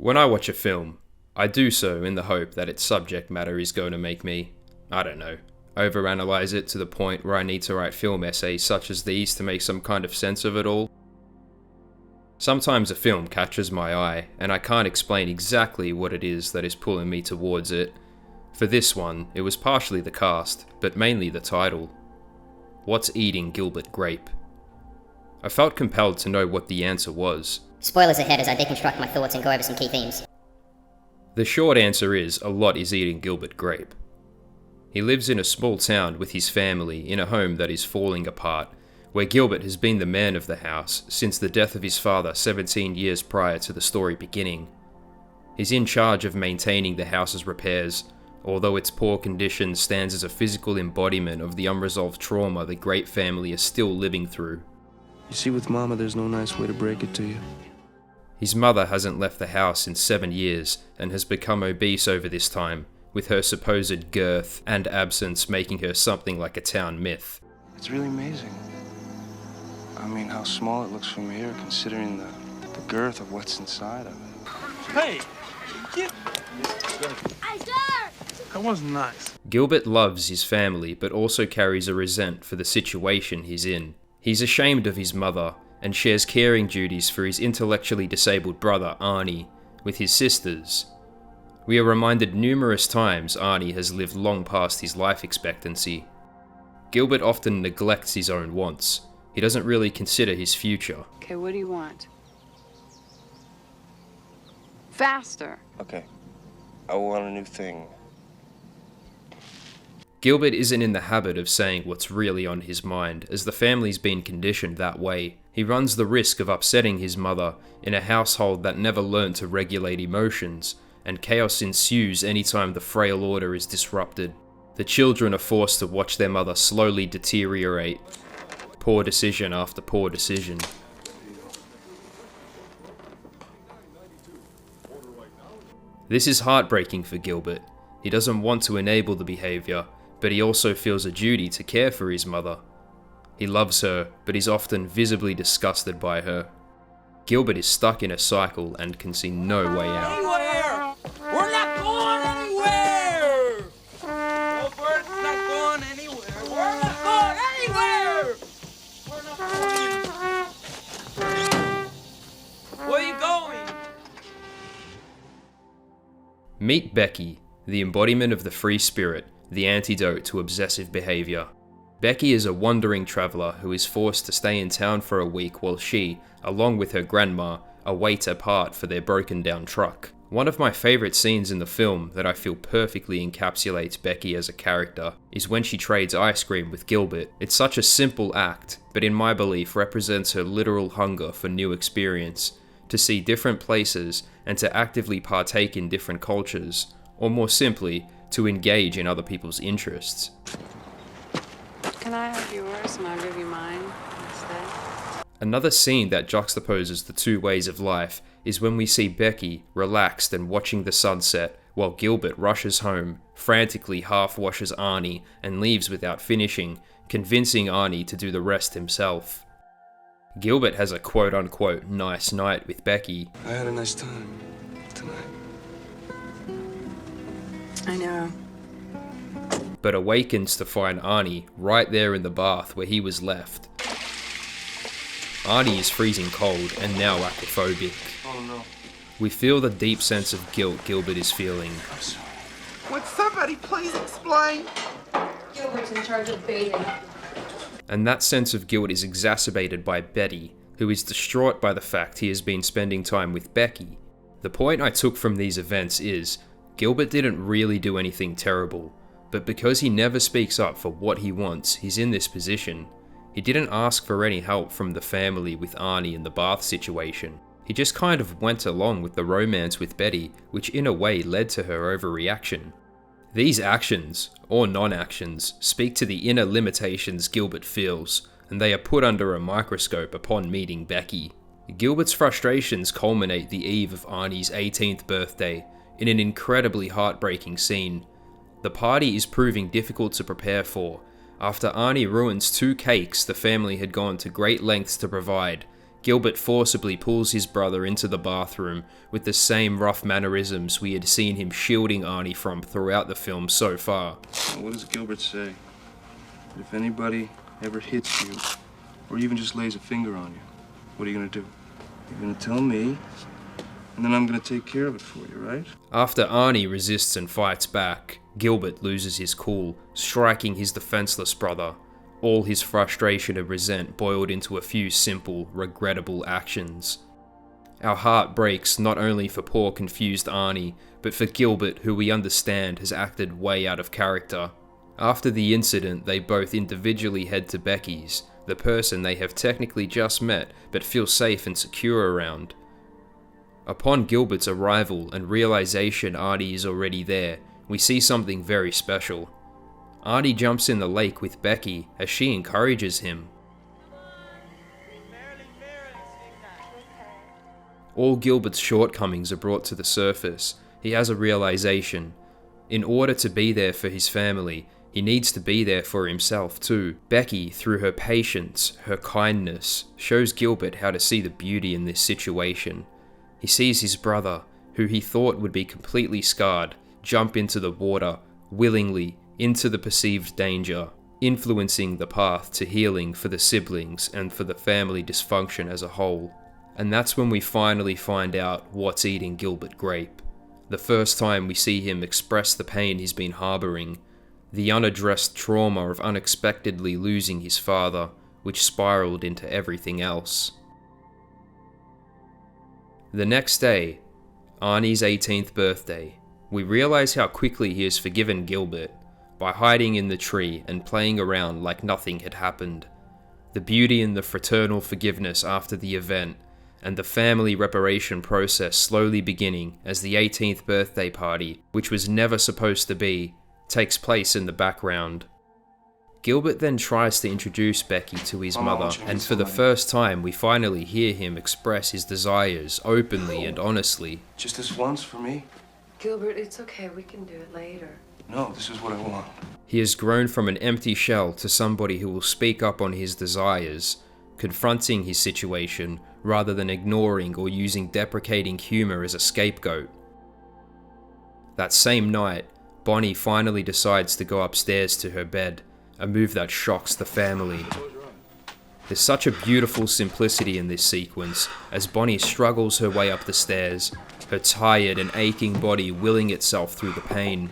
When I watch a film, I do so in the hope that its subject matter is going to make me, I don't know, overanalyze it to the point where I need to write film essays such as these to make some kind of sense of it all. Sometimes a film catches my eye, and I can't explain exactly what it is that is pulling me towards it. For this one, it was partially the cast, but mainly the title. What's Eating Gilbert Grape? I felt compelled to know what the answer was. Spoilers ahead as I deconstruct my thoughts and go over some key themes. The short answer is a lot is eating Gilbert Grape. He lives in a small town with his family in a home that is falling apart, where Gilbert has been the man of the house since the death of his father 17 years prior to the story beginning. He's in charge of maintaining the house's repairs, although its poor condition stands as a physical embodiment of the unresolved trauma the Grape family is still living through. You see, with Mama, there's no nice way to break it to you. His mother hasn't left the house in 7 years and has become obese over this time, with her supposed girth and absence making her something like a town myth. It's really amazing. I mean, how small it looks from here, considering the girth of what's inside of it. Hey! That wasn't nice. Gilbert loves his family, but also carries a resent for the situation he's in. He's ashamed of his mother, and shares caring duties for his intellectually disabled brother, Arnie, with his sisters. We are reminded numerous times Arnie has lived long past his life expectancy. Gilbert often neglects his own wants. He doesn't really consider his future. Okay, what do you want? Faster. Okay. I want a new thing. Gilbert isn't in the habit of saying what's really on his mind, as the family's been conditioned that way. He runs the risk of upsetting his mother in a household that never learned to regulate emotions, and chaos ensues anytime the frail order is disrupted. The children are forced to watch their mother slowly deteriorate, poor decision after poor decision. This is heartbreaking for Gilbert. He doesn't want to enable the behavior, but he also feels a duty to care for his mother. He loves her, but is often visibly disgusted by her. Gilbert is stuck in a cycle and can see no way out. Anywhere! We're not going anywhere! Robert's not going anywhere! We're not going anywhere! We're not going. Where are you going? Meet Becky, the embodiment of the free spirit, the antidote to obsessive behavior. Becky is a wandering traveller who is forced to stay in town for a week while she, along with her grandma, await a part for their broken down truck. One of my favourite scenes in the film that I feel perfectly encapsulates Becky as a character is when she trades ice cream with Gilbert. It's such a simple act, but in my belief represents her literal hunger for new experience, to see different places and to actively partake in different cultures, or more simply, to engage in other people's interests. Can I have yours and I'll give you mine instead? Another scene that juxtaposes the two ways of life is when we see Becky relaxed and watching the sunset while Gilbert rushes home, frantically half-washes Arnie and leaves without finishing, convincing Arnie to do the rest himself. Gilbert has a quote-unquote nice night with Becky. I had a nice time tonight. I know. But awakens to find Arnie right there in the bath where he was left. Arnie is freezing cold and now aquaphobic. Oh no. We feel the deep sense of guilt Gilbert is feeling. I'm sorry. Would somebody please explain? Gilbert's in charge of bathing. And that sense of guilt is exacerbated by Betty, who is distraught by the fact he has been spending time with Becky. The point I took from these events is, Gilbert didn't really do anything terrible, but because he never speaks up for what he wants, he's in this position. He didn't ask for any help from the family with Arnie in the bath situation. He just kind of went along with the romance with Betty, which in a way led to her overreaction. These actions, or non-actions, speak to the inner limitations Gilbert feels, and they are put under a microscope upon meeting Becky. Gilbert's frustrations culminate the eve of Arnie's 18th birthday, in an incredibly heartbreaking scene. The party is proving difficult to prepare for. After Arnie ruins 2 cakes the family had gone to great lengths to provide, Gilbert forcibly pulls his brother into the bathroom with the same rough mannerisms we had seen him shielding Arnie from throughout the film so far. What does Gilbert say? If anybody ever hits you, or even just lays a finger on you, what are you gonna do? You're gonna tell me, and then I'm gonna take care of it for you, right? After Arnie resists and fights back, Gilbert loses his cool, striking his defenseless brother. All his frustration and resent boiled into a few simple, regrettable actions. Our heart breaks not only for poor confused Arnie, but for Gilbert, who we understand has acted way out of character. After the incident, they both individually head to Becky's, the person they have technically just met but feel safe and secure around. Upon Gilbert's arrival and realization Arnie is already there, we see something very special. Arnie jumps in the lake with Becky as she encourages him. All Gilbert's shortcomings are brought to the surface. He has a realization. In order to be there for his family, he needs to be there for himself too. Becky, through her patience, her kindness, shows Gilbert how to see the beauty in this situation. He sees his brother, who he thought would be completely scarred, jump into the water, willingly, into the perceived danger, influencing the path to healing for the siblings and for the family dysfunction as a whole. And that's when we finally find out what's eating Gilbert Grape. The first time we see him express the pain he's been harboring, the unaddressed trauma of unexpectedly losing his father, which spiraled into everything else. The next day, Arnie's 18th birthday, we realize how quickly he has forgiven Gilbert by hiding in the tree and playing around like nothing had happened. The beauty in the fraternal forgiveness after the event, and the family reparation process slowly beginning as the 18th birthday party, which was never supposed to be, takes place in the background. Gilbert then tries to introduce Becky to his mother, and for the first time we finally hear him express his desires openly and honestly. Just this once for me? Gilbert, it's okay. We can do it later. No, this is what I want. He has grown from an empty shell to somebody who will speak up on his desires, confronting his situation rather than ignoring or using deprecating humor as a scapegoat. That same night, Bonnie finally decides to go upstairs to her bed, a move that shocks the family. There's such a beautiful simplicity in this sequence as Bonnie struggles her way up the stairs, her tired and aching body willing itself through the pain.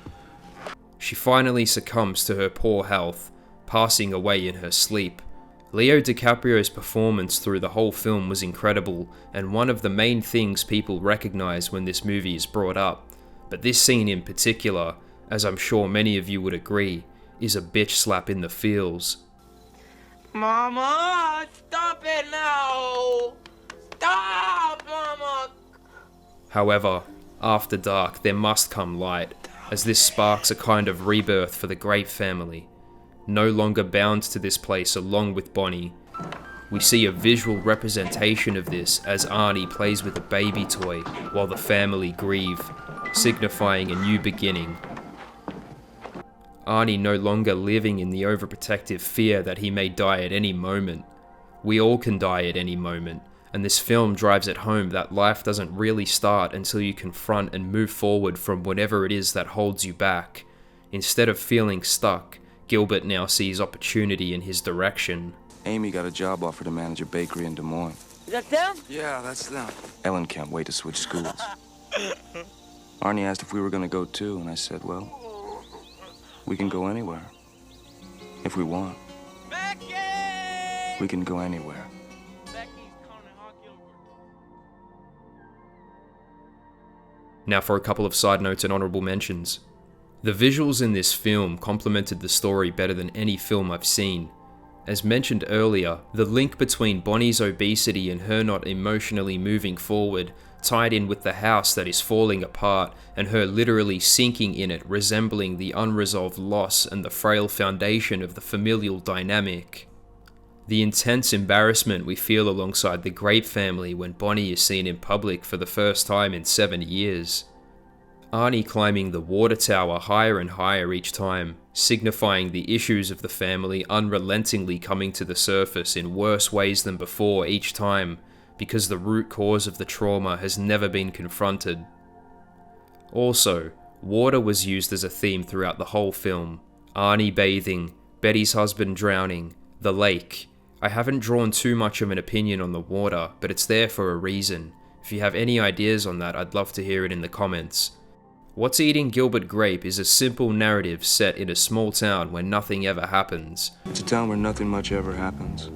She finally succumbs to her poor health, passing away in her sleep. Leo DiCaprio's performance through the whole film was incredible, and one of the main things people recognize when this movie is brought up. But this scene in particular, as I'm sure many of you would agree, is a bitch slap in the feels. Mama, stop it now! Stop, Mama! However, after dark there must come light, as this sparks a kind of rebirth for the Grape family. No longer bound to this place along with Bonnie, we see a visual representation of this as Arnie plays with a baby toy while the family grieve, signifying a new beginning. Arnie no longer living in the overprotective fear that he may die at any moment. We all can die at any moment, and this film drives it home that life doesn't really start until you confront and move forward from whatever it is that holds you back. Instead of feeling stuck, Gilbert now sees opportunity in his direction. Amy got a job offer to manage a bakery in Des Moines. Is that them? Yeah, that's them. Ellen can't wait to switch schools. Arnie asked if we were gonna go too, and I said, well, we can go anywhere. If we want. Becky! We can go anywhere. Becky's calling Hawk Gilbert. Now for a couple of side notes and honorable mentions. The visuals in this film complemented the story better than any film I've seen. As mentioned earlier, the link between Bonnie's obesity and her not emotionally moving forward tied in with the house that is falling apart and her literally sinking in it, resembling the unresolved loss and the frail foundation of the familial dynamic. The intense embarrassment we feel alongside the Grape family when Bonnie is seen in public for the first time in 7 years. Arnie climbing the water tower higher and higher each time, signifying the issues of the family unrelentingly coming to the surface in worse ways than before each time, because the root cause of the trauma has never been confronted. Also, water was used as a theme throughout the whole film. Arnie bathing, Betty's husband drowning, the lake. I haven't drawn too much of an opinion on the water, but it's there for a reason. If you have any ideas on that, I'd love to hear it in the comments. What's Eating Gilbert Grape is a simple narrative set in a small town where nothing ever happens. It's a town where nothing much ever happens.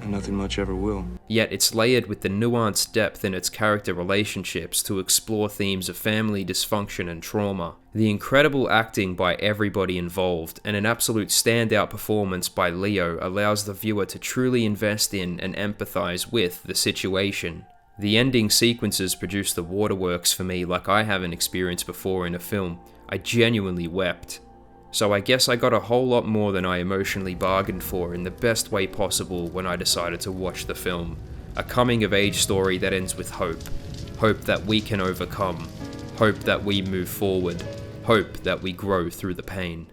And nothing much ever will. Yet it's layered with the nuanced depth in its character relationships to explore themes of family dysfunction and trauma. The incredible acting by everybody involved and an absolute standout performance by Leo allows the viewer to truly invest in and empathize with the situation. The ending sequences produce the waterworks for me like I haven't experienced before in a film. I genuinely wept. So I guess I got a whole lot more than I emotionally bargained for in the best way possible when I decided to watch the film. A coming-of-age story that ends with hope. Hope that we can overcome. Hope that we move forward. Hope that we grow through the pain.